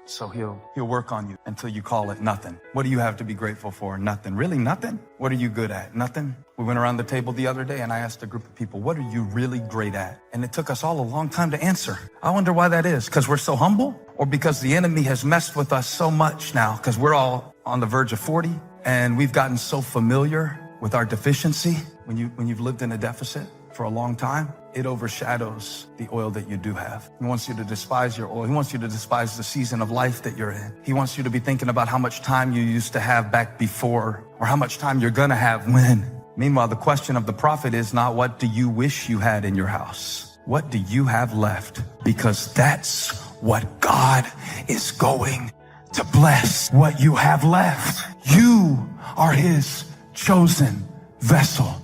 So he'll work on you until you call it nothing. What do you have to be grateful for? Nothing. Really nothing? What are you good at? Nothing? We went around the table the other day and I asked a group of people, what are you really great at? And it took us all a long time to answer. I wonder why that is. Because we're so humble, or because the enemy has messed with us so much now, because we're all on the verge of 40 and we've gotten so familiar with our deficiency. When you've lived in a deficit for a long time, it overshadows the oil that you do have. He wants you to despise your oil. He wants you to despise the season of life that you're in. He wants you to be thinking about how much time you used to have back before, or how much time you're gonna have when. Meanwhile, the question of the prophet is not what do you wish you had in your house? What do you have left? Because that's what God is going to bless, what you have left. You are his chosen vessel.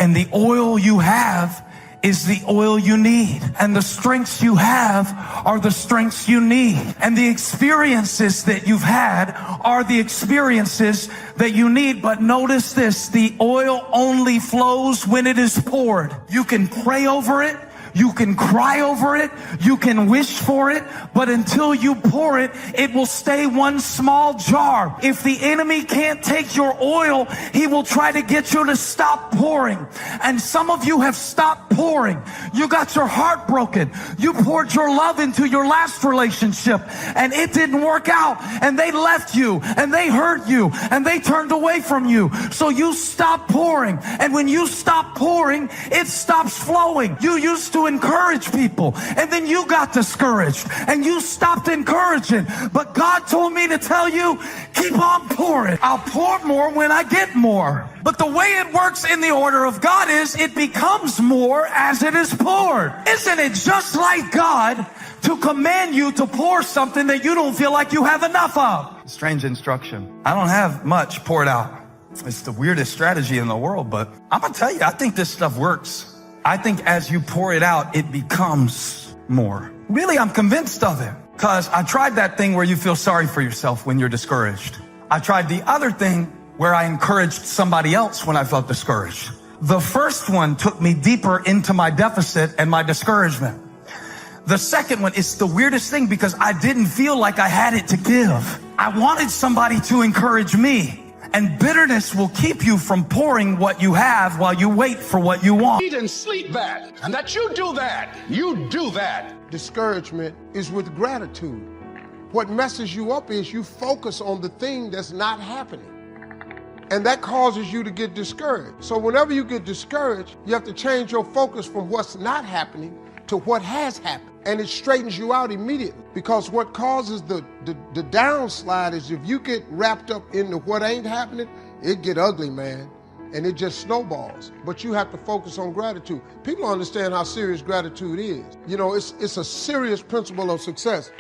And the oil you have is the oil you need. And the strengths you have are the strengths you need. And the experiences that you've had are the experiences that you need. But notice this, the oil only flows when it is poured. You can pray over it. You can cry over it, you can wish for it, but until you pour it, it will stay one small jar. If the enemy can't take your oil, he will try to get you to stop pouring. And some of you have stopped pouring. You got your heart broken. You poured your love into your last relationship and it didn't work out, and they left you and they hurt you and they turned away from you. So you stop pouring, and when you stop pouring, it stops flowing. You used to encourage people, and then you got discouraged and you stopped encouraging. But God told me to tell you, keep on pouring. I'll pour more when I get more. But the way it works in the order of God is it becomes more as it is poured. Isn't it just like God to command you to pour something that you don't feel like you have enough of? Strange instruction. I don't have much poured out. It's the weirdest strategy in the world, but I'm gonna tell you, I think this stuff works. I think as you pour it out, it becomes more. Really, I'm convinced of it, because I tried that thing where you feel sorry for yourself when you're discouraged. I tried the other thing where I encouraged somebody else when I felt discouraged. The first one took me deeper into my deficit and my discouragement. The second one is the weirdest thing, because I didn't feel like I had it to give. I wanted somebody to encourage me. And bitterness will keep you from pouring what you have while you wait for what you want. Eat and sleep bad, and that you do that. You do that. Discouragement is with gratitude. What messes you up is you focus on the thing that's not happening. And that causes you to get discouraged. So whenever you get discouraged, you have to change your focus from what's not happening to what has happened. And it straightens you out immediately. Because what causes the downslide is if you get wrapped up into what ain't happening, it get ugly, man. And it just snowballs. But you have to focus on gratitude. People don't understand how serious gratitude is. You know, it's a serious principle of success.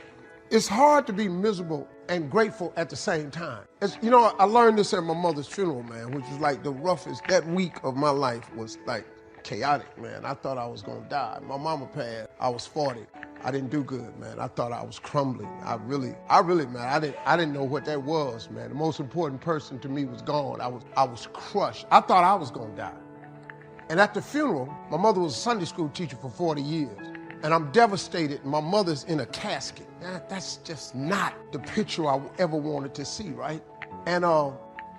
It's hard to be miserable and grateful at the same time. You know, I learned this at my mother's funeral, man, which was like the roughest. That week of my life was like chaotic, man. I thought I was gonna die. My mama passed. I was 40. I didn't do good, man. I thought I was crumbling. I really, man, I didn't know what that was, man. The most important person to me was gone. I was crushed. I thought I was gonna die. And at the funeral, my mother was a Sunday school teacher for 40 years. And I'm devastated. My mother's in a casket. That's just not the picture I ever wanted to see, right? And I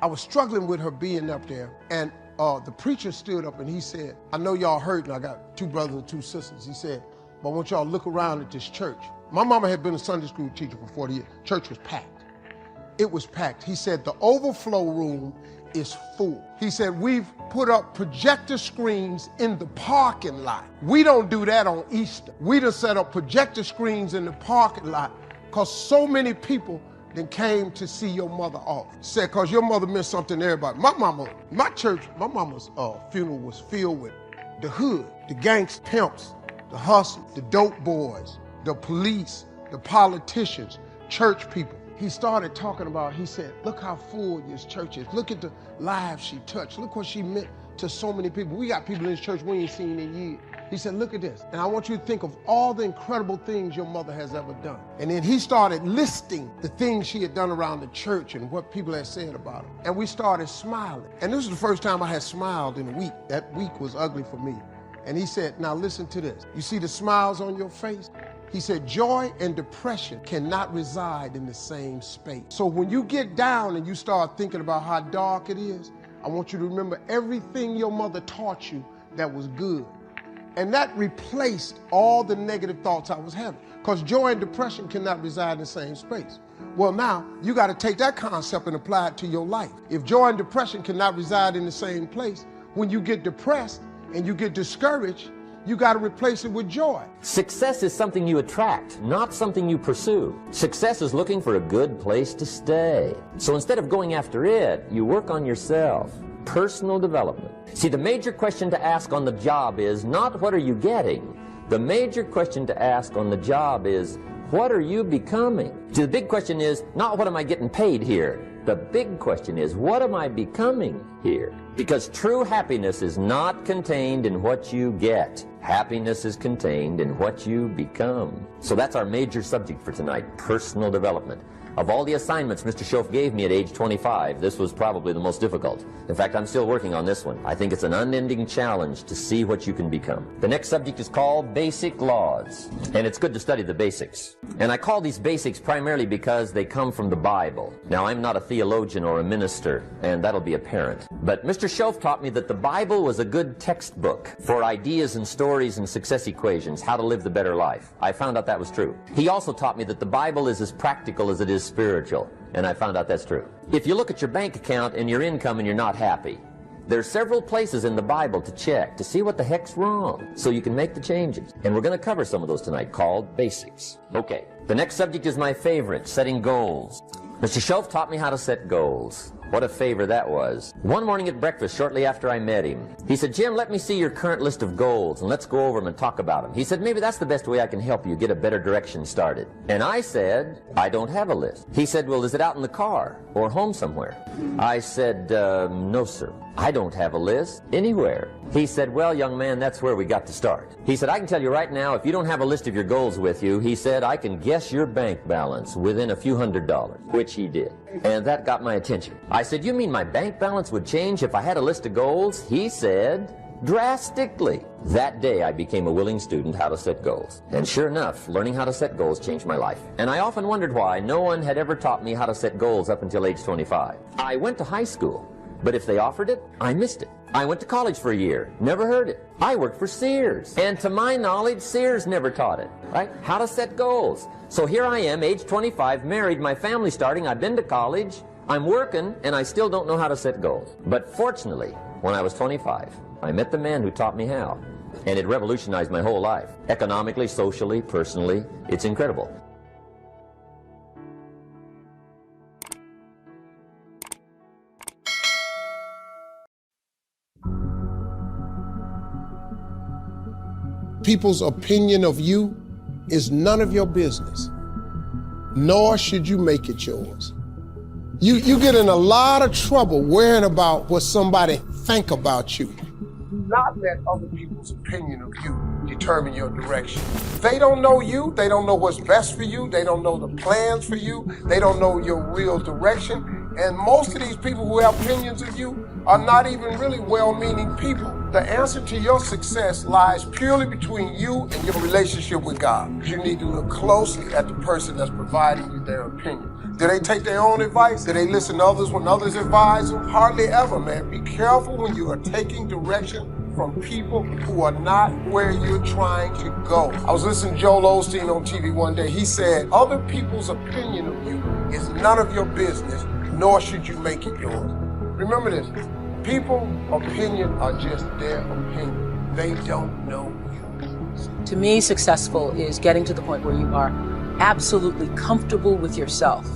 was struggling with her being up there. And the preacher stood up and he said, I know y'all hurting. I got 2 brothers and 2 sisters. He said, but I want y'all to look around at this church. My mama had been a Sunday school teacher for 40 years. Church was packed. It was packed. He said, the overflow room is full. He said, we've put up projector screens in the parking lot. We don't do that on Easter. We just set up projector screens in the parking lot because so many people then came to see your mother off. Said, because your mother meant something to everybody. My mama's funeral was filled with the hood, the gangsta pimps, the hustlers, the dope boys, the police, the politicians, church people. He started talking about, he said, look how full this church is. Look at the lives she touched. Look what she meant to so many people. We got people in this church we ain't seen in years. He said, look at this. And I want you to think of all the incredible things your mother has ever done. And then he started listing the things she had done around the church and what people had said about her. And we started smiling. And this was the first time I had smiled in a week. That week was ugly for me. And he said, now listen to this. You see the smiles on your face? He said, joy and depression cannot reside in the same space. So when you get down and you start thinking about how dark it is, I want you to remember everything your mother taught you that was good. And that replaced all the negative thoughts I was having. Because joy and depression cannot reside in the same space. Well, now, you got to take that concept and apply it to your life. If joy and depression cannot reside in the same place, when you get depressed and you get discouraged, you got to replace it with joy. Success is something you attract, not something you pursue. Success is looking for a good place to stay. So instead of going after it, you work on yourself. Personal development. See, the major question to ask on the job is not what are you getting? The major question to ask on the job is what are you becoming? See, the big question is not what am I getting paid here? The big question is what am I becoming here? Because true happiness is not contained in what you get. Happiness is contained in what you become. So that's our major subject for tonight, personal development. Of all the assignments Mr. Schoaf gave me at age 25, this was probably the most difficult. In fact, I'm still working on this one. I think it's an unending challenge to see what you can become. The next subject is called Basic Laws. And it's good to study the basics. And I call these basics primarily because they come from the Bible. Now, I'm not a theologian or a minister, and that'll be apparent. But Mr. Schoaf taught me that the Bible was a good textbook for ideas and stories and success equations, how to live the better life. I found out that was true. He also taught me that the Bible is as practical as it is spiritual, and I found out that's true. If you look at your bank account and your income and you're not happy, there's several places in the Bible to check to see what the heck's wrong so you can make the changes. And we're going to cover some of those tonight called basics. Okay, the next subject is my favorite, setting goals. Mr. Schoaf taught me how to set goals. What a favor that was. One morning at breakfast, shortly after I met him, he said, Jim, let me see your current list of goals and let's go over them and talk about them. He said, maybe that's the best way I can help you get a better direction started. And I said, I don't have a list. He said, well, is it out in the car or home somewhere? I said, no, sir. I don't have a list anywhere. He said, well, young man, that's where we got to start. He said, I can tell you right now, if you don't have a list of your goals with you, he said, I can guess your bank balance within a few $100s, which he did. And that got my attention. I said, you mean my bank balance would change if I had a list of goals? He said, drastically. That day I became a willing student how to set goals. And sure enough, learning how to set goals changed my life. And I often wondered why no one had ever taught me how to set goals up until age 25. I went to high school, but if they offered it, I missed it. I went to college for a year, never heard it. I worked for Sears, and to my knowledge, Sears never taught it, right? How to set goals. So here I am, age 25, married, my family starting, I've been to college, I'm working, and I still don't know how to set goals. But fortunately, when I was 25, I met the man who taught me how, and it revolutionized my whole life. Economically, socially, personally, it's incredible. People's opinion of you is none of your business, nor should you make it yours. You get in a lot of trouble worrying about what somebody think about you. Do not let other people's opinion of you determine your direction. They don't know you, they don't know what's best for you, they don't know the plans for you, they don't know your real direction. And most of these people who have opinions of you are not even really well-meaning people. The answer to your success lies purely between you and your relationship with God. You need to look closely at the person that's providing you their opinion. Do they take their own advice? Do they listen to others when others advise them? Hardly ever, man. Be careful when you are taking direction from people who are not where you're trying to go. I was listening to Joel Osteen on TV one day. He said, other people's opinion of you is none of your business, nor should you make it yours. Remember this, people's opinion are just their opinion. They don't know you. To me, successful is getting to the point where you are absolutely comfortable with yourself.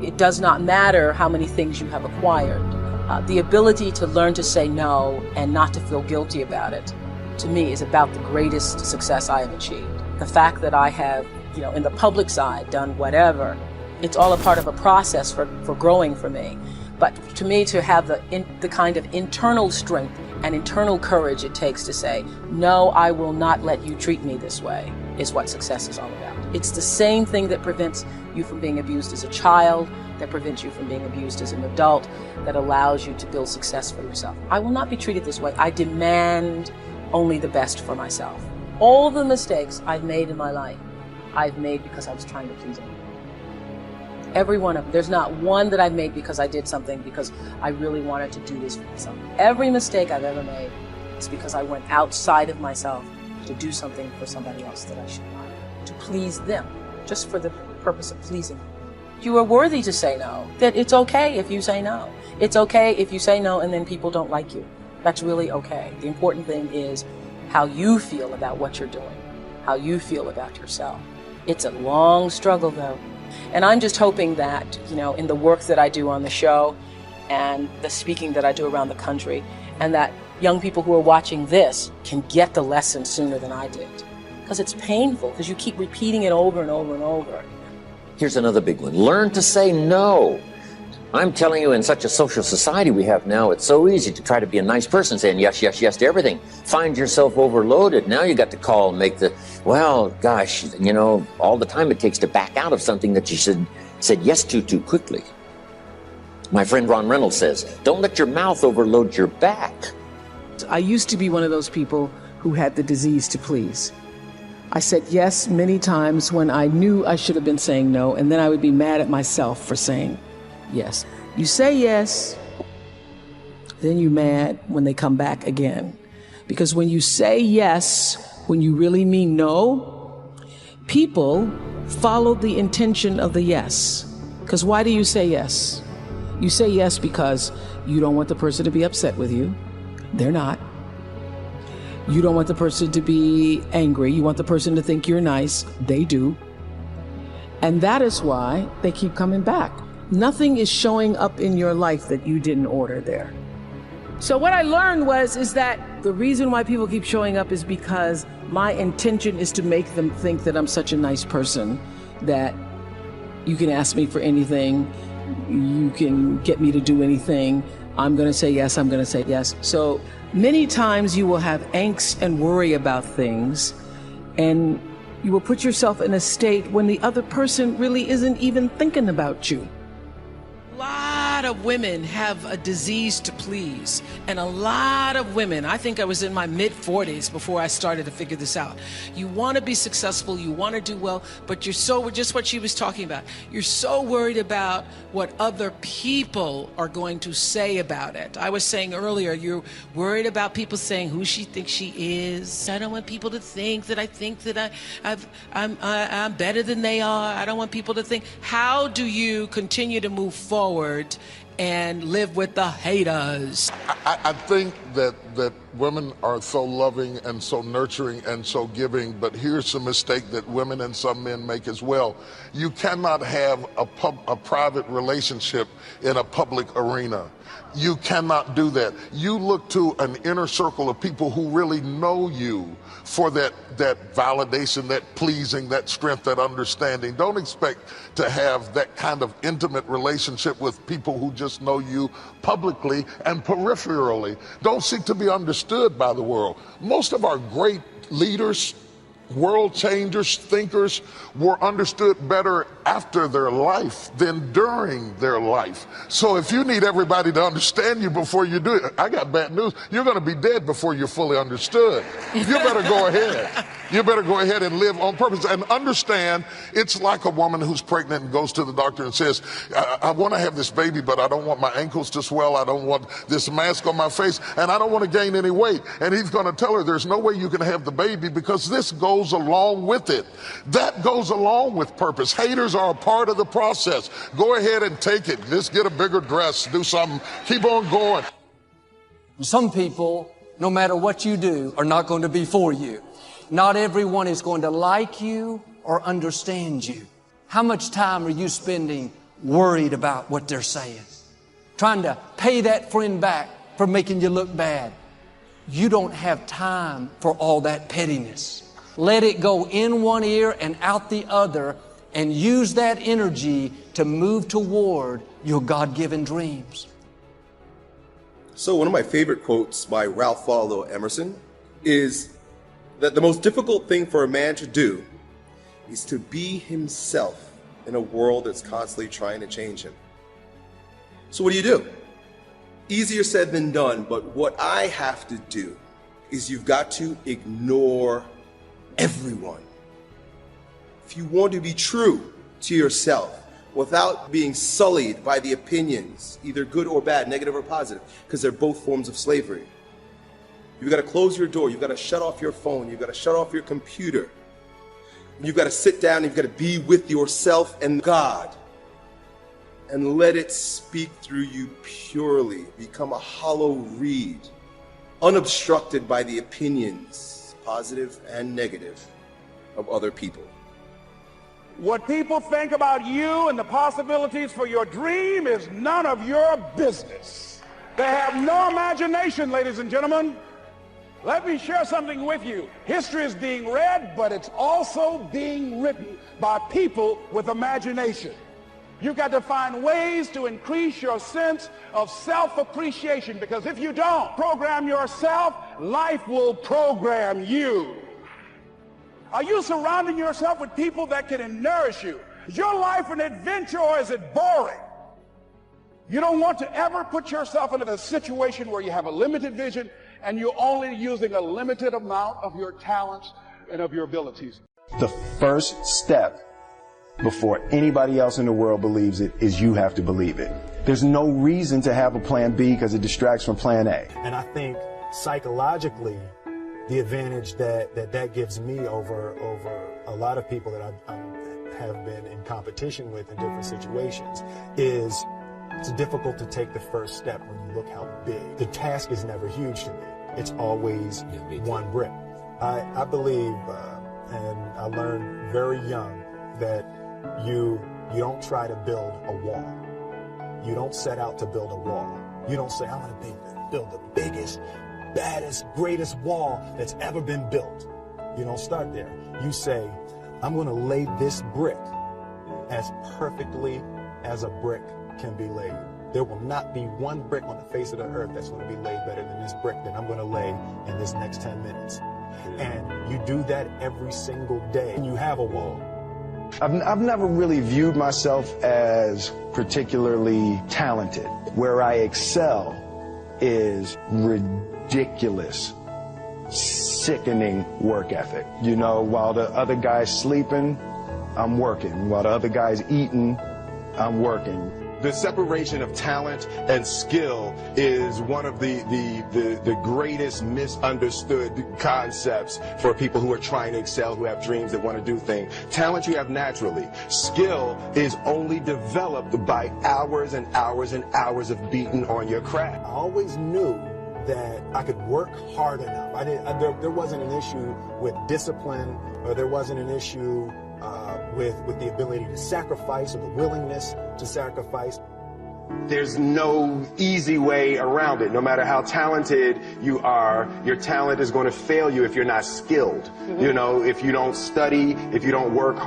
It does not matter how many things you have acquired. The ability to learn to say no and not to feel guilty about it, to me, is about the greatest success I have achieved. The fact that I have, in the public side, done whatever, it's all a part of a process for growing for me. But to me, to have the kind of internal strength and internal courage it takes to say, no, I will not let you treat me this way, is what success is all about. It's the same thing that prevents you from being abused as a child, that prevents you from being abused as an adult, that allows you to build success for yourself. I will not be treated this way. I demand only the best for myself. All the mistakes I've made in my life I've made because I was trying to please anyone. Every one of them. There's not one that I've made because I did something because I really wanted to do this for myself. Every mistake I've ever made is because I went outside of myself to do something for somebody else that I should not, to please them, just for the purpose of pleasing them. You are worthy to say no. That it's okay if you say no. It's okay if you say no and then people don't like you. That's really okay. The important thing is how you feel about what you're doing, how you feel about yourself. It's a long struggle though. And I'm just hoping that, in the work that I do on the show and the speaking that I do around the country, and that young people who are watching this can get the lesson sooner than I did. Because it's painful, because you keep repeating it over and over and over. Here's another big one. Learn to say no. I'm telling you, in such a social society we have now, it's so easy to try to be a nice person, saying yes, yes, yes to everything. Find yourself overloaded. Now you got to call and make well, gosh, all the time it takes to back out of something that you said yes to too quickly. My friend Ron Reynolds says, don't let your mouth overload your back. I used to be one of those people who had the disease to please. I said yes many times when I knew I should have been saying no, and then I would be mad at myself for saying yes. You say yes, then you're mad when they come back again. Because when you say yes, when you really mean no, people follow the intention of the yes. Because why do you say yes? You say yes because you don't want the person to be upset with you. They're not. You don't want the person to be angry. You want the person to think you're nice. They do. And that is why they keep coming back. Nothing is showing up in your life that you didn't order there. So what I learned is that the reason why people keep showing up is because my intention is to make them think that I'm such a nice person, that you can ask me for anything, you can get me to do anything. I'm going to say yes, I'm going to say yes. So many times you will have angst and worry about things, and you will put yourself in a state when the other person really isn't even thinking about you. A lot of women have a disease to please, and a lot of women, I think I was in my mid-40s before I started to figure this out. You want to be successful, you want to do well, but you're just what she was talking about. You're so worried about what other people are going to say about it. I was saying earlier, you're worried about people saying who she thinks she is. I don't want people to think that I'm better than they are. I don't want people to think. How do you continue to move forward and live with the haters? I think that women are so loving and so nurturing and so giving, but here's the mistake that women and some men make as well. You cannot have a private relationship in a public arena. You cannot do that. You look to an inner circle of people who really know you for that validation, that pleasing, that strength, that understanding. Don't expect to have that kind of intimate relationship with people who just know you publicly and peripherally. Don't seek to be understood by the world. Most of our great leaders, world changers, thinkers were understood better after their life than during their life. So if you need everybody to understand you before you do it, I got bad news. You're going to be dead before you're fully understood. You better go ahead. You better go ahead and live on purpose and understand it's like a woman who's pregnant and goes to the doctor and says, I want to have this baby, but I don't want my ankles to swell. I don't want this mask on my face, and I don't want to gain any weight. And he's going to tell her there's no way you can have the baby because this goes along with it. That goes along with purpose. Haters are a part of the process. Go ahead and take it. Just get a bigger dress, do something, keep on going. Some people, no matter what you do, are not going to be for you. Not everyone is going to like you or understand you. How much time are you spending worried about what they're saying? Trying to pay that friend back for making you look bad. You don't have time for all that pettiness. Let it go in one ear and out the other, and use that energy to move toward your God-given dreams. So one of my favorite quotes by Ralph Waldo Emerson is that the most difficult thing for a man to do is to be himself in a world that's constantly trying to change him. So what do? Easier said than done, but what I have to do is you've got to ignore everyone. If if you want to be true to yourself without being sullied by the opinions, either good or bad, negative or positive, because they're both forms of slavery, you've got to close your door, you've got to shut off your phone, you've got to shut off your computer. You've got to sit down, you've got to be with yourself and God and let it speak through you purely. Become a hollow reed, unobstructed by the opinions, positive and negative, of other people. What people think about you and the possibilities for your dream is none of your business. They have no imagination, ladies and gentlemen. Let me share something with you. History is being read, but it's also being written by people with imagination. You've got to find ways to increase your sense of self-appreciation, because if you don't program yourself, life will program you. Are you surrounding yourself with people that can nourish you? Is your life an adventure, or is it boring? You don't want to ever put yourself in a situation where you have a limited vision and you're only using a limited amount of your talents and of your abilities. The first step before anybody else in the world believes it is you have to believe it. There's no reason to have a plan B because it distracts from plan A. And I think psychologically, the advantage that gives me over a lot of people that I have been in competition with in different situations is it's difficult to take the first step when you look how big. The task is never huge to me. It's always one brick. I believe, and I learned very young, that you don't try to build a wall. You don't set out to build a wall. You don't say, I'm going to build the biggest, baddest, greatest wall that's ever been built. You don't start there. You say, I'm going to lay this brick as perfectly as a brick can be laid. There will not be one brick on the face of the earth that's going to be laid better than this brick that I'm going to lay in this next 10 minutes. And you do that every single day, and you have a wall. I've never really viewed myself as particularly talented. Where I excel is ridiculous, sickening work ethic. You know, while the other guy's sleeping, I'm working. While the other guy's eating, I'm working. The separation of talent and skill is one of the greatest misunderstood concepts for people who are trying to excel, who have dreams, that want to do things. Talent you have naturally. Skill is only developed by hours and hours and hours of beating on your craft. I always knew that I could work hard enough. There wasn't an issue with discipline, or there wasn't an issue with the ability to sacrifice, or the willingness to sacrifice. There's no easy way around it. No matter how talented you are, your talent is going to fail you if you're not skilled. You know, if you don't study, if you don't work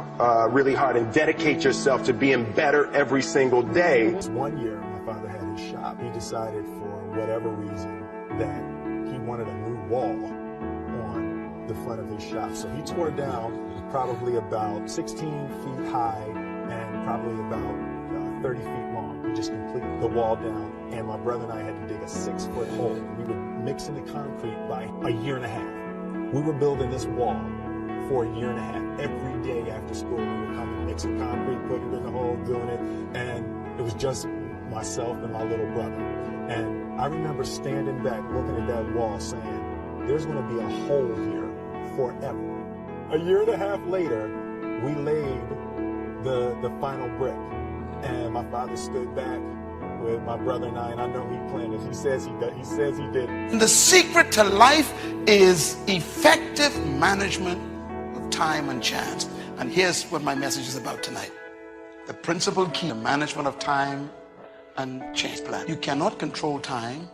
really hard and dedicate yourself to being better every single day. One year, my father had his shop. He decided, for whatever reason, that he wanted a new wall on the front of his shop. So he tore down probably about 16 feet high and probably about 30 feet long. We just completed the wall down, and my brother and I had to dig a 6-foot hole. We were mixing the concrete by a year and a half. We were building this wall for a year and a half. Every day after school, we would come and mix the concrete, put it in the hole, doing it, and it was just myself and my little brother. And I remember standing back, looking at that wall, saying, there's going to be a hole here forever. A year and a half later, we laid the final brick, and my father stood back with my brother and I know he planned it. He says he did. And the secret to life is effective management of time and chance. And here's what my message is about tonight. The principal key to management of time and change plan. You cannot control time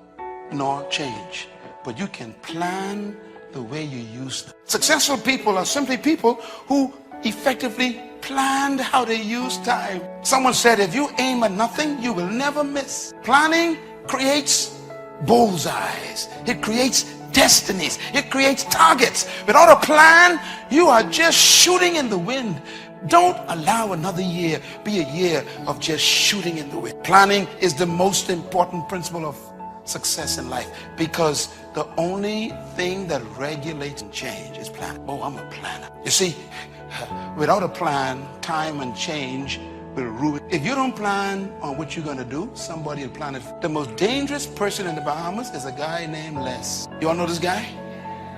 nor change, but you can plan the way you use them. Successful people are simply people who effectively planned how to use time. Someone said, if you aim at nothing, you will never miss. Planning creates bullseyes. It creates destinies. It creates targets. Without a plan, you are just shooting in the wind. Don't allow another year be a year of just shooting in the wind. Planning is the most important principle of success in life, because The only thing that regulates and change is planning. Oh, I'm a planner. You see, without a plan, time and change will ruin. If you don't plan on what you're going to do, somebody will plan it. The most dangerous person in the Bahamas is a guy named Les. You all know this guy?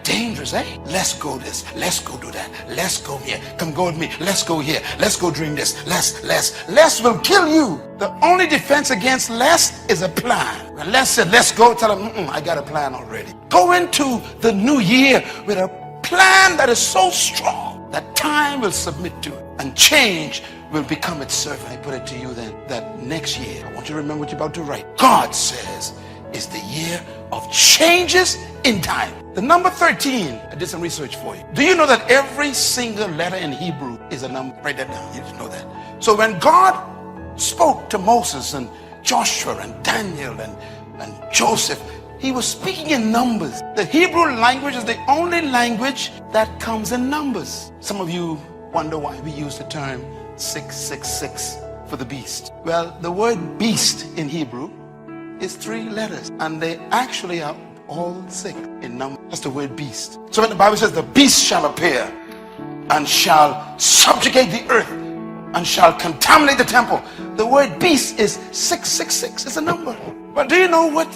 Dangerous, eh? Let's go this. Let's go do that. Let's go here. Come go with me. Let's go here. Let's go dream this. Les will kill you. The only defense against Les is a plan. When Les said, let's go, tell him, I got a plan already. Go into the new year with a plan that is so strong that time will submit to it and change will become its servant. I put it to you then that next year, I want you to remember what you're about to write. God says is the year of changes in time. The number 13, I did some research for you. Do you know that every single letter in Hebrew is a number? Write that down. You didn't know that. So when God spoke to Moses and Joshua and Daniel and Joseph, he was speaking in numbers. The Hebrew language is the only language that comes in numbers. Some of you wonder why we use the term 666 for the beast. Well, the word beast in Hebrew is 3 letters, and they actually are all 6 in number. That's the word beast. So when the Bible says the beast shall appear and shall subjugate the earth and shall contaminate the temple, the word beast is 666. It's a number. But do you know what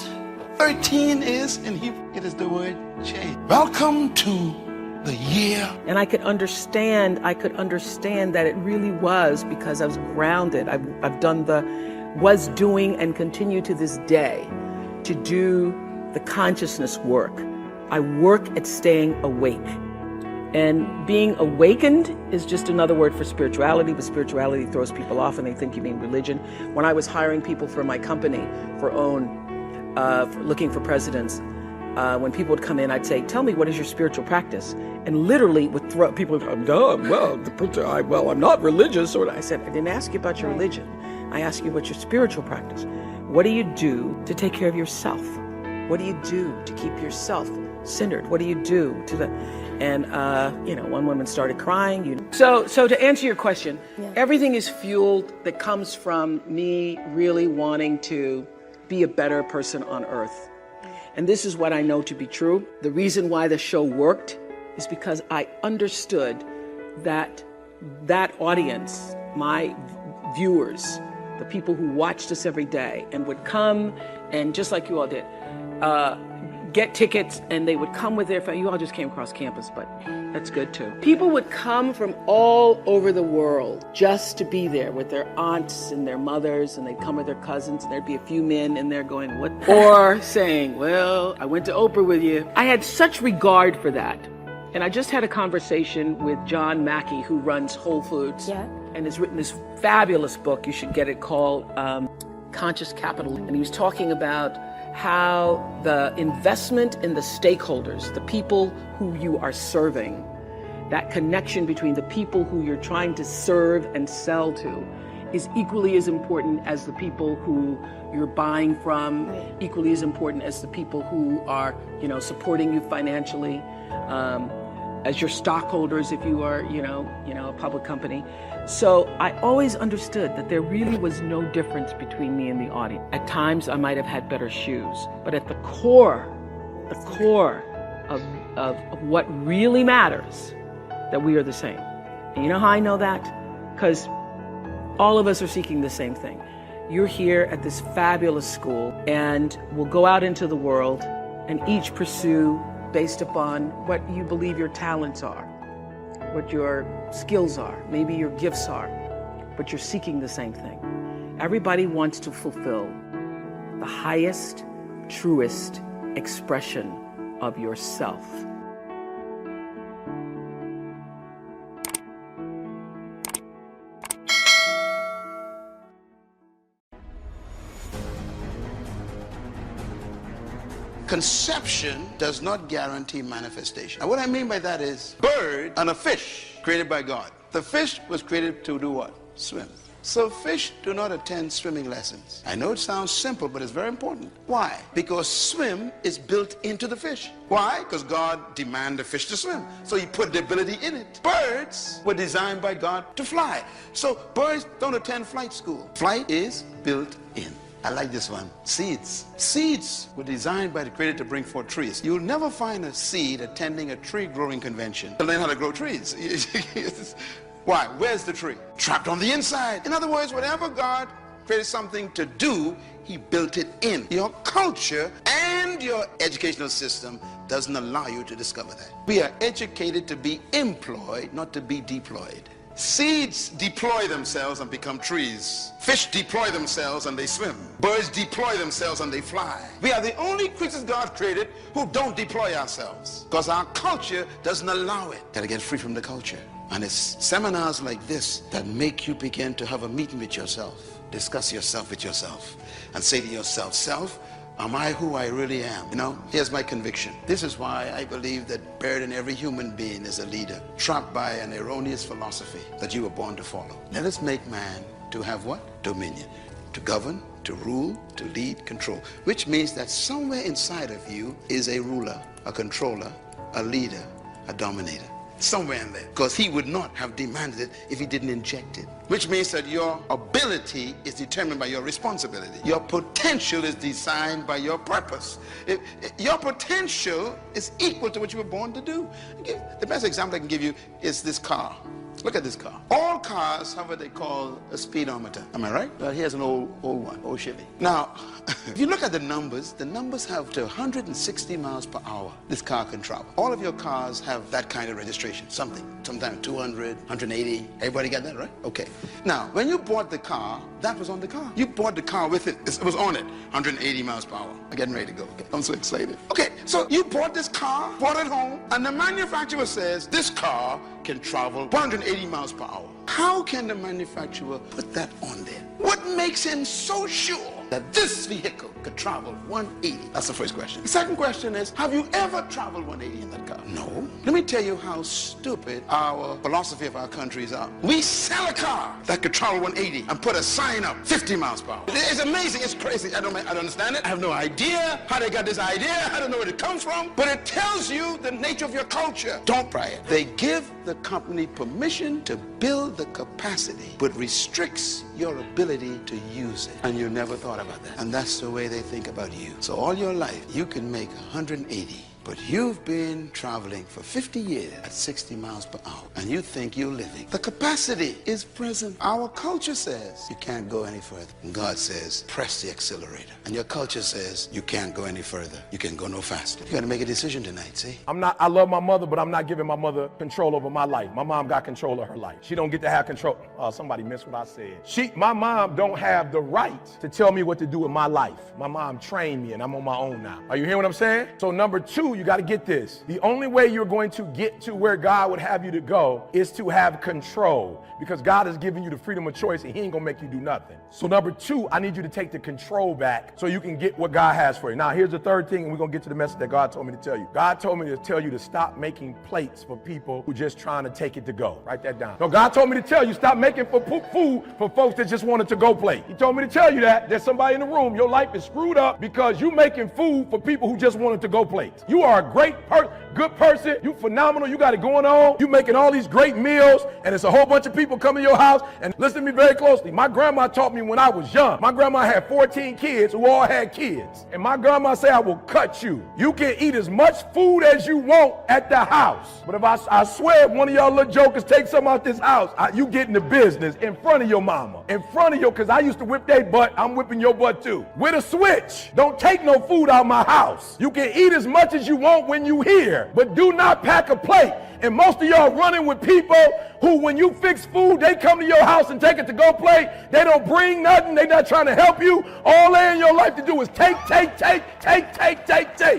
13 is in Hebrew? It is the word change. Welcome to the year. And I could understand that it really was because I was grounded. I've done was doing and continue to this day to do the consciousness work. I work at staying awake. And being awakened is just another word for spirituality, but spirituality throws people off and they think you mean religion. When I was hiring people for my company, for looking for presidents, when people would come in, I'd say, tell me, what is your spiritual practice? And literally would throw, people would go, I'm not religious. Or I said, I didn't ask you about your religion. I asked you about your spiritual practice. What do you do to take care of yourself? What do you do to keep yourself centered? What do you do to the... And, one woman started crying. So to answer your question, everything is fueled that comes from me really wanting to be a better person on earth. And this is what I know to be true. The reason why the show worked is because I understood that audience, my viewers, the people who watched us every day and would come and just like you all did, get tickets, and they would come with their family. You all just came across campus, but that's good too. People would come from all over the world just to be there with their aunts and their mothers, and they'd come with their cousins, and there'd be a few men in there going, what? Or saying, well, I went to Oprah with you. I had such regard for that. And I just had a conversation with John Mackey, who runs Whole Foods, and has written this fabulous book. You should get it, called Conscious Capital. And he was talking about how the investment in the stakeholders, the people who you are serving, that connection between the people who you're trying to serve and sell to is equally as important as the people who you're buying from, equally as important as the people who are, supporting you financially, as your stockholders if you are, a public company. So I always understood that there really was no difference between me and the audience. At times I might have had better shoes, but at the core of what really matters, that we are the same. And you know how I know that? Because all of us are seeking the same thing. You're here at this fabulous school, and we'll go out into the world and each pursue based upon what you believe your talents are, what your skills are, maybe your gifts are, but you're seeking the same thing. Everybody wants to fulfill the highest, truest expression of yourself. Conception does not guarantee manifestation. And what I mean by that is, bird and a fish created by God. The fish was created to do what? Swim. So fish do not attend swimming lessons. I know it sounds simple, but it's very important. Why? Because swim is built into the fish. Why? Because God demanded the fish to swim. So he put the ability in it. Birds were designed by God to fly. So birds don't attend flight school. Flight is built in. I like this one. Seeds. Seeds were designed by the Creator to bring forth trees. You'll never find a seed attending a tree growing convention to learn how to grow trees. Why? Where's the tree? Trapped on the inside. In other words, whatever God created something to do, he built it in. Your culture and your educational system doesn't allow you to discover that. We are educated to be employed, not to be deployed. Seeds deploy themselves and become trees. Fish deploy themselves and they swim. Birds deploy themselves and they fly. We are the only creatures God created who don't deploy ourselves because our culture doesn't allow it. Gotta get free from the culture. And it's seminars like this that make you begin to have a meeting with yourself. Discuss yourself with yourself and say to yourself, self, am I who I really am? You know, here's my conviction. This is why I believe that buried in every human being is a leader, trapped by an erroneous philosophy that you were born to follow. Let us make man to have what? Dominion. To govern, to rule, to lead, control. Which means that somewhere inside of you is a ruler, a controller, a leader, a dominator. Somewhere in there. Because he would not have demanded it if he didn't inject it. Which means that your ability is determined by your responsibility. Your potential is designed by your purpose. Your potential is equal to what you were born to do. The best example I can give you is this car. Look at this car. All cars have what they call a speedometer. Am I right? Well, here's an old one, old Chevy. Now, if you look at the numbers have to 160 miles per hour this car can travel. All of your cars have that kind of registration, sometimes 200, 180. Everybody got that, right? Okay. Now, when you bought the car, that was on the car. You bought the car with it. It was on it, 180 miles per hour. I'm getting ready to go. Okay. I'm so excited. Okay, so you bought this car, brought it home, and the manufacturer says this car can travel 180 miles per hour. How can the manufacturer put that on there? What makes him so sure that this vehicle could travel 180? That's the first question. The second question is, have you ever traveled 180 in that car? No. Let me tell you how stupid our philosophy of our countries are. We sell a car that could travel 180 and put a sign up 50 miles per hour. It's amazing. It's crazy. I don't understand it. I have no idea how they got this idea. I don't know where it comes from. But it tells you the nature of your culture. Don't try it. They give the company permission to build the capacity, but restricts your ability to use it. And you never thought about that. And that's the way they think about you. So all your life, you can make 180. But you've been traveling for 50 years at 60 miles per hour, and you think you're living. The capacity is present. Our culture says you can't go any further. And God says, press the accelerator. And your culture says you can't go any further. You can go no faster. You got to make a decision tonight, see? I love my mother, but I'm not giving my mother control over my life. My mom got control of her life. She don't get to have control. Somebody missed what I said. My mom don't have the right to tell me what to do with my life. My mom trained me, and I'm on my own now. Are you hearing what I'm saying? So number two, you got to get this. The only way you're going to get to where God would have you to go is to have control, because God has given you the freedom of choice and he ain't gonna make you do nothing. So number two, I need you to take the control back so you can get what God has for you. Now here's the third thing, and we're gonna get to the message that God told me to tell you. God told me to tell you to stop making plates for people who just trying to take it to go. Write that down. No, God told me to tell you stop making food for folks that just wanted to go plate. He told me to tell you that there's somebody in the room, your life is screwed up because you making food for people who just wanted to go plate. You are a great good person, you phenomenal, you got it going on, you making all these great meals, and it's a whole bunch of people coming to your house. And listen to me very closely. My grandma taught me when I was young. My grandma had 14 kids who all had kids. And my grandma said, I will cut you. You can eat as much food as you want at the house. But if I swear if one of y'all little jokers take something out this house, you get in the business in front of your mama. In front of your, because I used to whip their butt, I'm whipping your butt too. With a switch. Don't take no food out of my house. You can eat as much as you want when you here, but do not pack a plate. And most of y'all running with people who, when you fix food, they come to your house and take it to go plate. They don't bring nothing. They not trying to help you. All they in your life to do is take.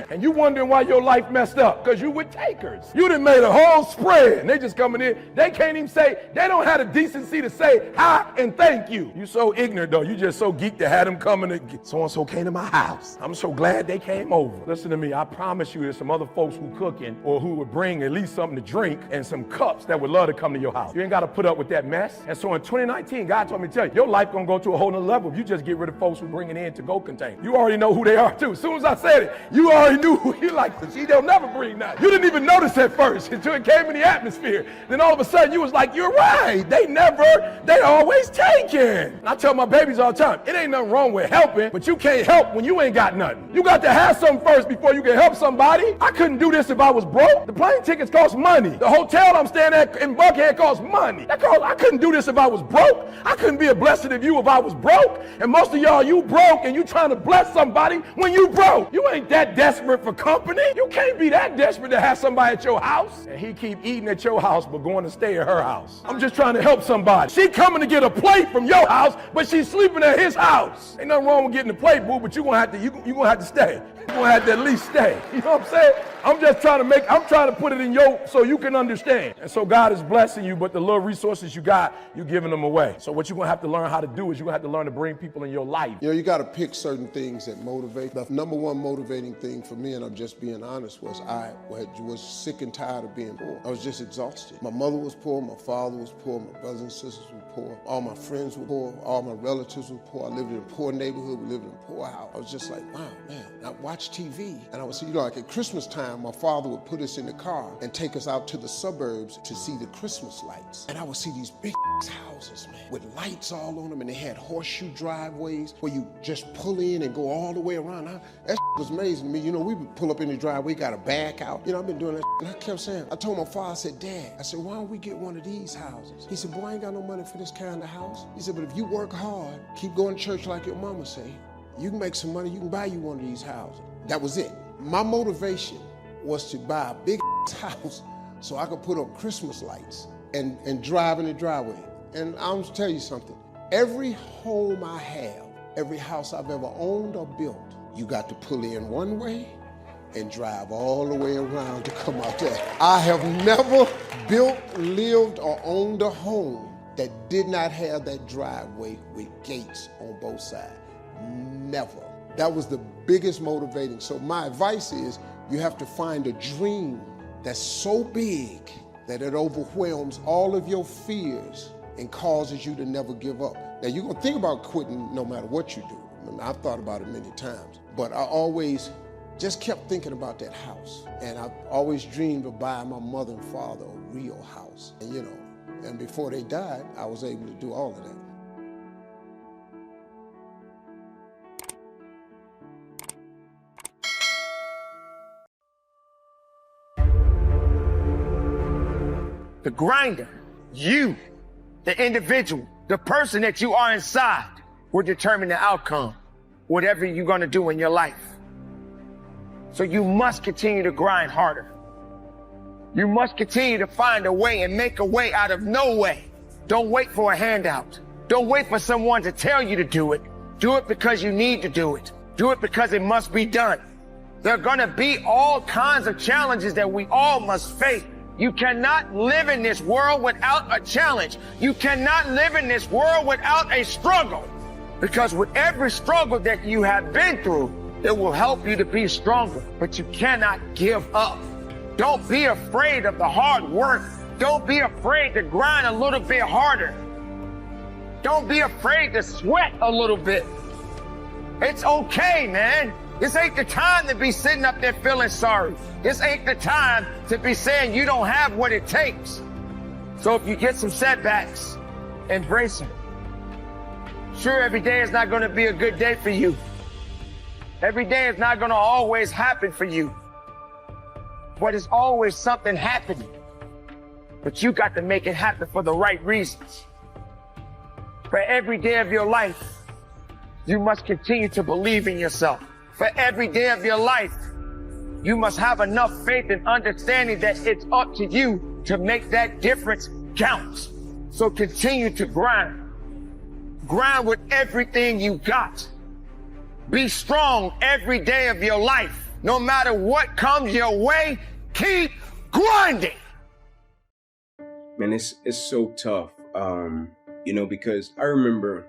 And you wondering why your life messed up, because you with takers. You done made a whole spread, and they just coming in. They can't even say, they don't have the decency to say hi and thank you. You so ignorant, though. You just so geeked to have them coming and so-and-so came to my house. I'm so glad they came over. Listen to me. I promise you there's some other folks who cook cooking or who would bring at least something to drink and some cups that would love to come to your house. You ain't got to put up with that mess. And so in 2019, God told me to tell you, your life gonna go to a whole nother level if you just get rid of folks who bring it in to go containers. You already know who they are too. As soon as I said it, you already knew who you like. See, they'll never bring nothing. You didn't even notice at first until it came in the atmosphere. Then all of a sudden you was like, you're right. They always taking. And I tell my babies all the time, it ain't nothing wrong with helping, but you can't help when you ain't got nothing. You got to have something first before you can help somebody. I couldn't do this if I was broke. The plane tickets cost money. The hotel I'm staying at in Buckhead costs money. I couldn't do this if I was broke. I couldn't be a blessing of you if I was broke. And most of y'all, you broke and you trying to bless somebody when you broke. You ain't that desperate for company. You can't be that desperate to have somebody at your house. And he keep eating at your house but going to stay at her house. I'm just trying to help somebody. She coming to get a plate from your house, but she's sleeping at his house. Ain't nothing wrong with getting a plate, boo, but you gonna have to stay. You're gonna have to at least stay. You know what I'm saying? I'm trying to put it in so you can understand. And so God is blessing you, but the little resources you got, you're giving them away. So what you're gonna have to learn how to do is you're gonna have to learn to bring people in your life. You know, you gotta pick certain things that motivate. The number one motivating thing for me, and I'm just being honest, was I was sick and tired of being poor. I was just exhausted. My mother was poor, my father was poor, my brothers and sisters were poor, all my friends were poor, all my relatives were poor. I lived in a poor neighborhood, we lived in a poor house. I was just like, wow, man, I watch TV, and I would see, like at Christmas time, my father would put us in the car and take us out to the suburbs to see the Christmas lights. And I would see these big houses, man, with lights all on them, and they had horseshoe driveways where you just pull in and go all the way around. That was amazing to me. You know, we would pull up in the driveway, got a back out. You know, I've been doing that, and I kept saying, I told my father, I said, Dad, I said, why don't we get one of these houses? He said, boy, I ain't got no money for this kind of house. He said, but if you work hard, keep going to church like your mama say, you can make some money, you can buy you one of these houses. That was it. My motivation was to buy a big house so I could put up Christmas lights and drive in the driveway. And I'm gonna tell you something, every home I have, every house I've ever owned or built, you got to pull in one way and drive all the way around to come out there. I have never built, lived, or owned a home that did not have that driveway with gates on both sides. Never. That was the biggest motivating. So my advice is, you have to find a dream that's so big that it overwhelms all of your fears and causes you to never give up. Now, you're gonna think about quitting no matter what you do. I mean, I've thought about it many times, but I always just kept thinking about that house. And I've always dreamed of buying my mother and father a real house. And you know, and before they died, I was able to do all of that. The grinder, you, the individual, the person that you are inside will determine the outcome, whatever you're going to do in your life. So you must continue to grind harder. You must continue to find a way and make a way out of no way. Don't wait for a handout. Don't wait for someone to tell you to do it. Do it because you need to do it. Do it because it must be done. There are going to be all kinds of challenges that we all must face. You cannot live in this world without a challenge. You cannot live in this world without a struggle. Because with every struggle that you have been through, it will help you to be stronger. But you cannot give up. Don't be afraid of the hard work. Don't be afraid to grind a little bit harder. Don't be afraid to sweat a little bit. It's okay, man. This ain't the time to be sitting up there feeling sorry. This ain't the time to be saying you don't have what it takes. So if you get some setbacks, embrace them. Sure, every day is not going to be a good day for you. Every day is not going to always happen for you. But it's always something happening. But you got to make it happen for the right reasons. For every day of your life, you must continue to believe in yourself. For every day of your life, you must have enough faith and understanding that it's up to you to make that difference count. So continue to grind. Grind with everything you got. Be strong every day of your life. No matter what comes your way, keep grinding. Man, it's so tough, you know, because I remember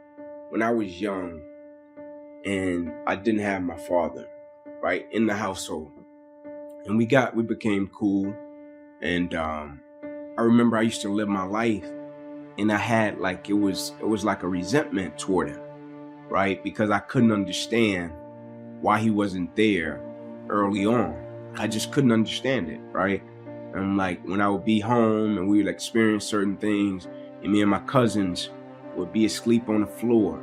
when I was young, and I didn't have my father, right, in the household. And we became cool. And I remember I used to live my life, and I had like, it was like a resentment toward him, right? Because I couldn't understand why he wasn't there early on. I just couldn't understand it, right? And like when I would be home and we would experience certain things, and me and my cousins would be asleep on the floor,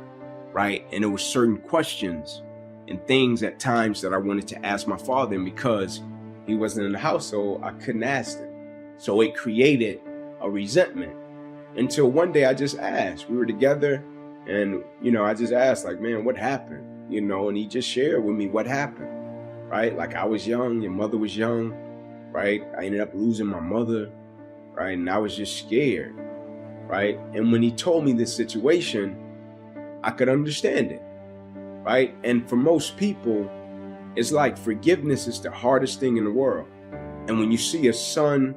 right? And there were certain questions and things at times that I wanted to ask my father, and because he wasn't in the household, I couldn't ask him. So it created a resentment until one day I just asked. We were together and, I just asked like, man, what happened? And he just shared with me what happened, right? Like I was young, your mother was young, right? I ended up losing my mother, right? And I was just scared, right? And when he told me this situation, I could understand it, right? And for most people, it's like forgiveness is the hardest thing in the world. And when you see a son,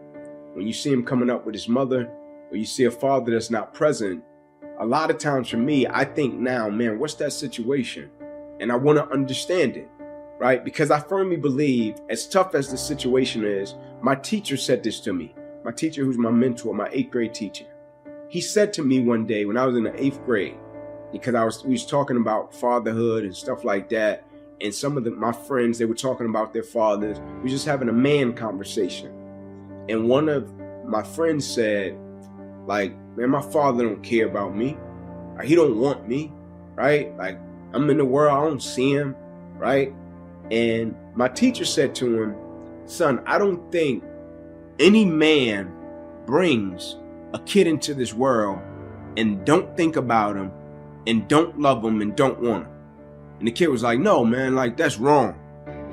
when you see him coming up with his mother, or you see a father that's not present, a lot of times for me, I think now, man, what's that situation? And I want to understand it, right? Because I firmly believe, as tough as the situation is, my teacher said this to me. My teacher, who's my mentor, my 8th grade teacher. He said to me one day when I was in the 8th grade, because we was talking about fatherhood and stuff like that, and some of my friends, they were talking about their fathers. We were just having a man conversation. And one of my friends said, like, man, my father don't care about me. Like, he don't want me, right? Like, I'm in the world, I don't see him, right? And my teacher said to him, son, I don't think any man brings a kid into this world and don't think about him and don't love him and don't want him. And the kid was like, no, man, like, that's wrong,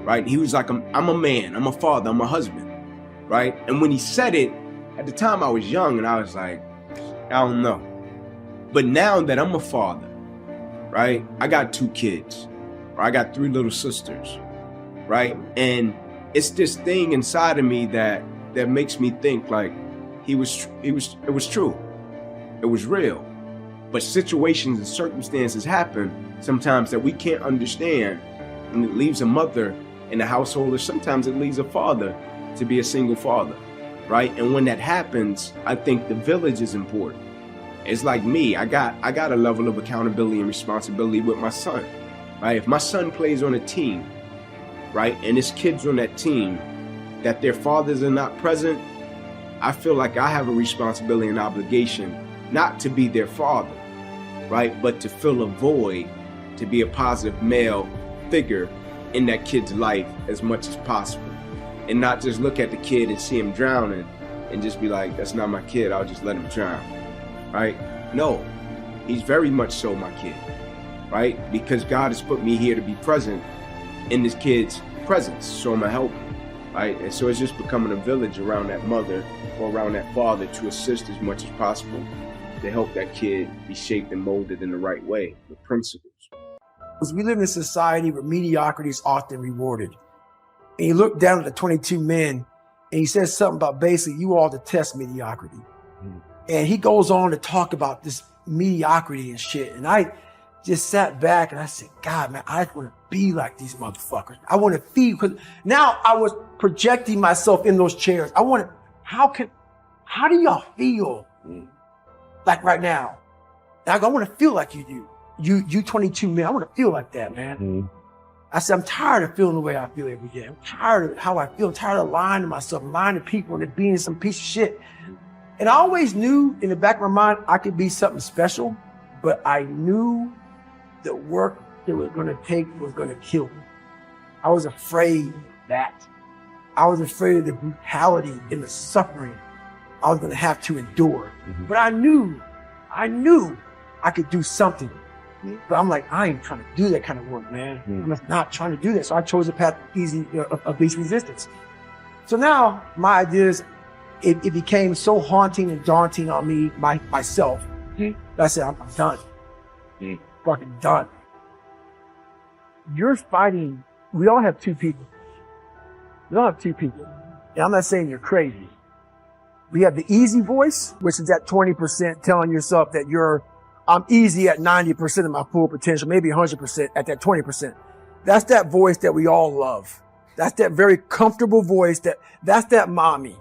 right? He was like, I'm a man, I'm a father, I'm a husband. Right? And when he said it, at the time I was young and I was like, I don't know. But now that I'm a father, right? I got 2 kids, or I got 3 little sisters, right? And it's this thing inside of me that makes me think like it was true. It was real. But situations and circumstances happen sometimes that we can't understand, and it leaves a mother in the household, or sometimes it leaves a father to be a single father, right? And when that happens, I think the village is important. It's like me, I got a level of accountability and responsibility with my son, right? If my son plays on a team, right, and his kids on that team, that their fathers are not present, I feel like I have a responsibility and obligation not to be their father, right, but to fill a void, to be a positive male figure in that kid's life as much as possible. And not just look at the kid and see him drowning and just be like, that's not my kid, I'll just let him drown, right? No, he's very much so my kid, right? Because God has put me here to be present in this kid's presence, so I'm gonna help him, right? And so it's just becoming a village around that mother or around that father to assist as much as possible to help that kid be shaped and molded in the right way, with principles. Because we live in a society where mediocrity is often rewarded. And you look down at the 22 men and he says something about basically you all detest mediocrity. And he goes on to talk about this mediocrity and shit. And I just sat back and I said, God, man, I want to be like these motherfuckers. I want to feel, because now I was projecting myself in those chairs. I want to, how do y'all feel like right now? And I want to feel like you do. You 22 men, I want to feel like that, man. I said, I'm tired of feeling the way I feel every day. I'm tired of how I feel. I'm tired of lying to myself, lying to people, and it being some piece of shit. And I always knew in the back of my mind, I could be something special, but I knew the work that was going to take was going to kill me. I was afraid of that. I was afraid of the brutality and the suffering I was going to have to endure. But I knew I could do something. But I'm like, I ain't trying to do that kind of work, man. I'm not trying to do that. So I chose the path of least resistance. So now my idea is, it became so haunting and daunting on me, myself. I said, I'm done. Fucking done. You're fighting. We all have 2 people. We all have 2 people. And I'm not saying you're crazy. We have the easy voice, which is that 20% telling yourself that I'm easy at 90% of my full potential, maybe 100% at that 20%. That's that voice that we all love. That's that very comfortable voice. That's that mommy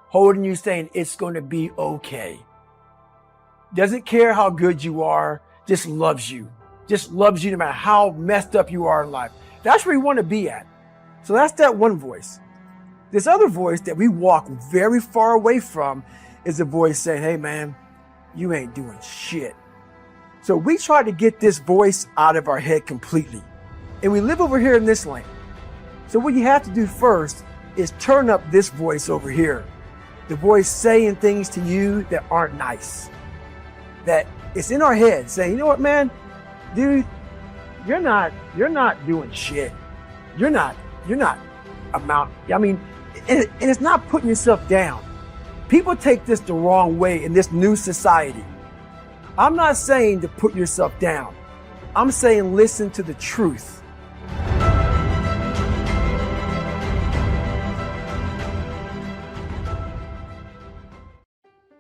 holding you saying it's going to be okay. Doesn't care how good you are, just loves you. Just loves you no matter how messed up you are in life. That's where you want to be at. So that's that one voice. This other voice that we walk very far away from is a voice saying, hey man, you ain't doing shit. So we try to get this voice out of our head completely. And we live over here in this land. So what you have to do first is turn up this voice over here. The voice saying things to you that aren't nice. That it's in our head saying, you know what, man, dude, you're not doing shit. You're not and it's not putting yourself down. People take this the wrong way in this new society. I'm not saying to put yourself down. I'm saying listen to the truth.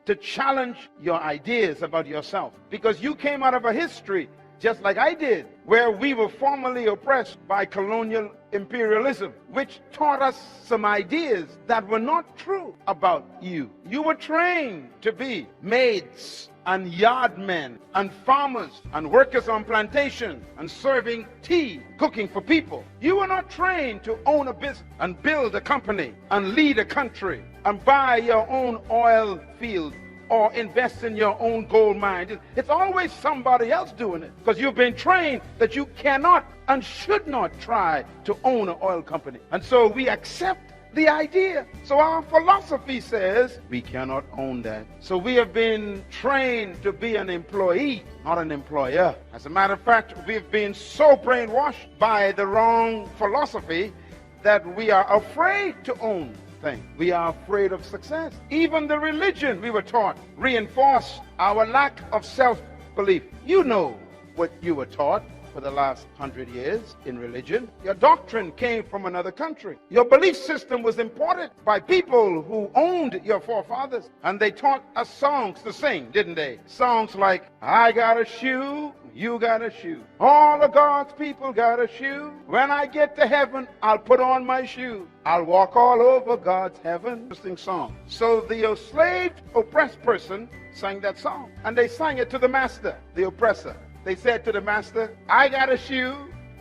To challenge your ideas about yourself, because you came out of a history just like I did, where we were formerly oppressed by colonial imperialism, which taught us some ideas that were not true about you. You were trained to be maids and yardmen and farmers and workers on plantation and serving tea, cooking for people. You were not trained to own a business and build a company and lead a country and buy your own oil field or invest in your own gold mine. It's always somebody else doing it, because you've been trained that you cannot and should not try to own an oil company. And so we accept the idea. So our philosophy says we cannot own that. So we have been trained to be an employee, not an employer. As a matter of fact, we've been so brainwashed by the wrong philosophy that we are afraid to own thing. We are afraid of success. Even the religion we were taught reinforced our lack of self-belief. You know what you were taught for the last 100 years in religion. Your doctrine came from another country. Your belief system was imported by people who owned your forefathers, and they taught us songs to sing, didn't they? Songs like, I got a shoe, you got a shoe. All of God's people got a shoe. When I get to heaven, I'll put on my shoe. I'll walk all over God's heaven. Interesting song. So the enslaved, oppressed person sang that song, and they sang it to the master, the oppressor. They said to the master, I got a shoe,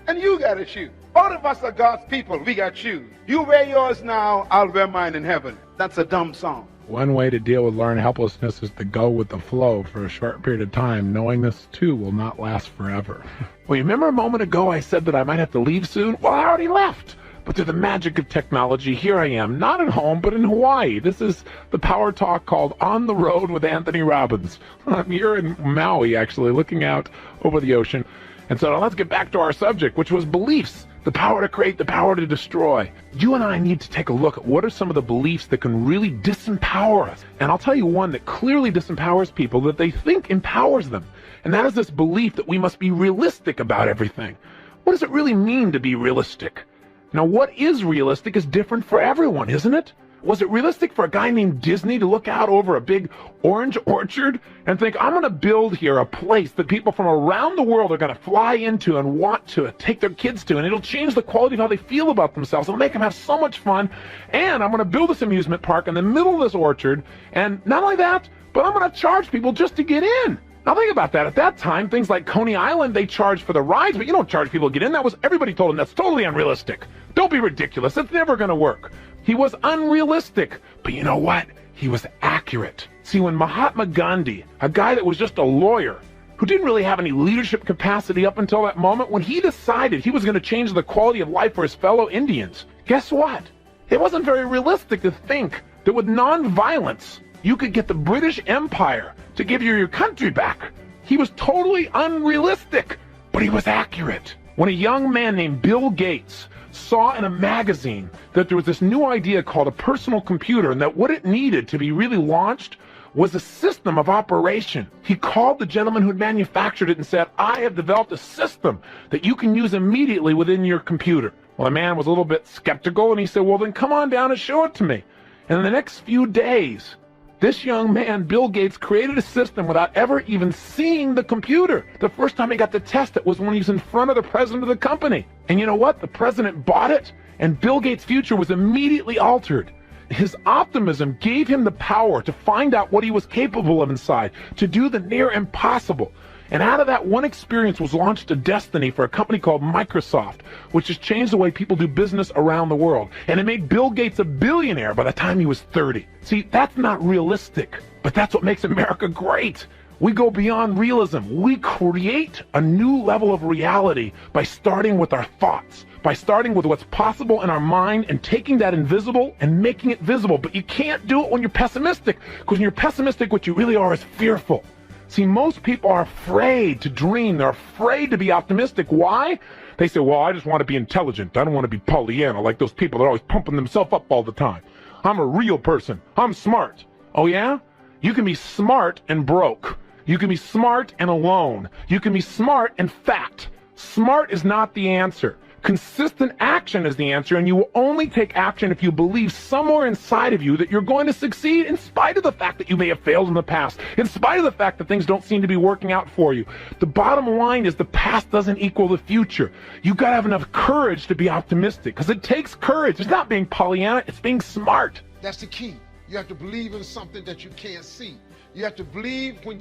and you got a shoe. Both of us are God's people. We got shoes. You wear yours now, I'll wear mine in heaven. That's a dumb song. One way to deal with learned helplessness is to go with the flow for a short period of time, knowing this too will not last forever. Well, you remember a moment ago I said that I might have to leave soon? Well, I already left. But through the magic of technology, here I am, not at home, but in Hawaii. This is the power talk called On the Road with Anthony Robbins. I'm here in Maui, actually, looking out over the ocean. And so let's get back to our subject, which was beliefs. The power to create, the power to destroy. You and I need to take a look at what are some of the beliefs that can really disempower us. And I'll tell you one that clearly disempowers people that they think empowers them. And that is this belief that we must be realistic about everything. What does it really mean to be realistic? Now, what is realistic is different for everyone, isn't it? Was it realistic for a guy named Disney to look out over a big orange orchard and think, I'm going to build here a place that people from around the world are going to fly into and want to take their kids to, and it'll change the quality of how they feel about themselves. It'll make them have so much fun, and I'm going to build this amusement park in the middle of this orchard, and not only that, but I'm going to charge people just to get in. Now think about that. At that time, things like Coney Island, they charged for the rides, but you don't charge people to get in. That was, everybody told him that's totally unrealistic. Don't be ridiculous. It's never going to work. He was unrealistic, but you know what? He was accurate. See, when Mahatma Gandhi, a guy that was just a lawyer, who didn't really have any leadership capacity up until that moment, when he decided he was going to change the quality of life for his fellow Indians, guess what? It wasn't very realistic to think that with nonviolence, you could get the British Empire to give you your country back. He was totally unrealistic, but he was accurate. When a young man named Bill Gates saw in a magazine that there was this new idea called a personal computer, and that what it needed to be really launched was a system of operation. He called the gentleman who had manufactured it and said, I have developed a system that you can use immediately within your computer. Well, the man was a little bit skeptical, and he said, well, then come on down and show it to me. And in the next few days, This young man, Bill Gates, created a system without ever even seeing the computer. The first time he got to test it was when he was in front of the president of the company. And you know what? The president bought it, and Bill Gates' future was immediately altered. His optimism gave him the power to find out what he was capable of inside, to do the near impossible. And out of that one experience was launched a destiny for a company called Microsoft, which has changed the way people do business around the world. And it made Bill Gates a billionaire by the time he was 30. See, that's not realistic, but that's what makes America great. We go beyond realism. We create a new level of reality by starting with our thoughts, by starting with what's possible in our mind and taking that invisible and making it visible. But you can't do it when you're pessimistic, because when you're pessimistic, what you really are is fearful. See, most people are afraid to dream. They're afraid to be optimistic. Why? They say, well, I just want to be intelligent. I don't want to be Pollyanna like those people that are always pumping themselves up all the time. I'm a real person. I'm smart. Oh, yeah? You can be smart and broke. You can be smart and alone. You can be smart and fat. Smart is not the answer. Consistent action is the answer, and you will only take action if you believe somewhere inside of you that you're going to succeed in spite of the fact that you may have failed in the past, in spite of the fact that things don't seem to be working out for you. The bottom line is the past doesn't equal the future. You've got to have enough courage to be optimistic, because it takes courage. It's not being Pollyanna, it's being smart. That's the key. You have to believe in something that you can't see. You have to believe when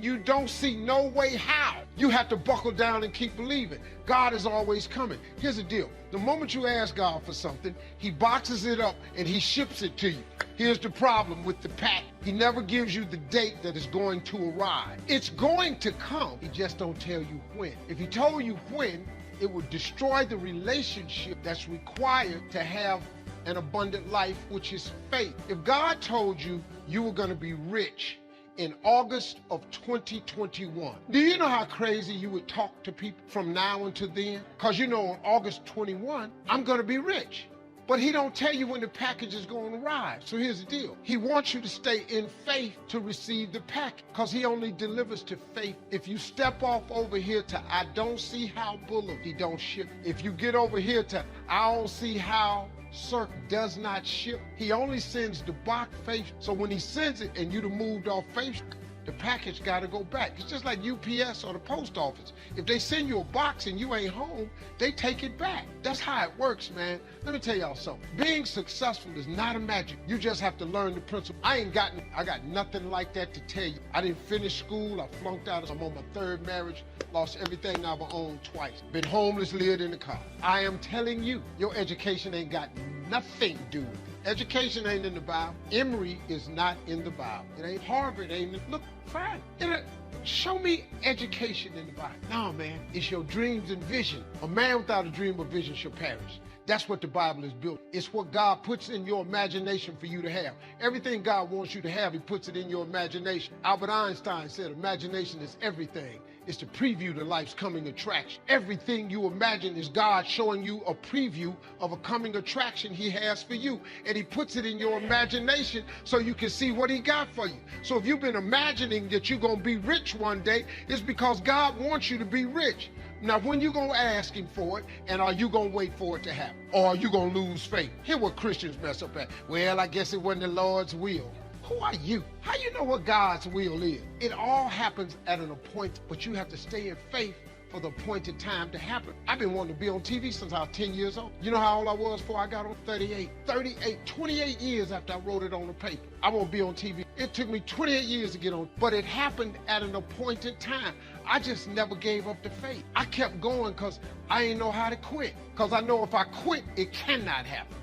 you don't see no way how. You have to buckle down and keep believing. God is always coming. Here's the deal. The moment you ask God for something, he boxes it up and he ships it to you. Here's the problem with the pack. He never gives you the date that it's going to arrive. It's going to come. He just don't tell you when. If he told you when, it would destroy the relationship that's required to have an abundant life, which is faith. If God told you you were going to be rich in August of 2021, do you know how crazy you would talk to people from now until then? Because you know on August 21, I'm going to be rich. But he don't tell you when the package is going to arrive. So here's the deal. He wants you to stay in faith to receive the package, because he only delivers to faith. If you step off over here to I don't see how Boulevard, he don't ship. If you get over here to I don't see how Cirque does not ship, he only sends the box faith. So when he sends it and you'd have moved off faith, the package got to go back. It's just like UPS or the post office. If they send you a box and you ain't home, they take it back. That's how it works, man. Let me tell y'all something. Being successful is not a magic. You just have to learn the principle. I got nothing like that to tell you. I didn't finish school. I flunked out. I'm on my third marriage. Lost everything I've owned twice. Been homeless, lived in the car. I am telling you, your education ain't got nothing to do with it. Education ain't in the Bible. Emory is not in the Bible. It ain't Harvard. Ain't. Look, fine. Show me education in the Bible. No, man. It's your dreams and vision. A man without a dream or vision shall perish. That's what the Bible is built. It's what God puts in your imagination for you to have. Everything God wants you to have, he puts it in your imagination. Albert Einstein said imagination is everything. It's the preview to life's coming attraction. Everything you imagine is God showing you a preview of a coming attraction he has for you. And he puts it in your imagination so you can see what he got for you. So if you've been imagining that you're going to be rich one day, it's because God wants you to be rich. Now, when you going to ask him for it, and are you going to wait for it to happen? Or are you going to lose faith? Here's what Christians mess up at. Well, I guess it wasn't the Lord's will. Who are you? How you know what God's will is? It all happens at an appointment, but you have to stay in faith for the appointed time to happen. I've been wanting to be on TV since I was 10 years old. You know how old I was before I got on? 38. 28 years after I wrote it on the paper. I won't be on TV. It took me 28 years to get on, but it happened at an appointed time. I just never gave up the faith. I kept going because I didn't know how to quit. Because I know if I quit, it cannot happen.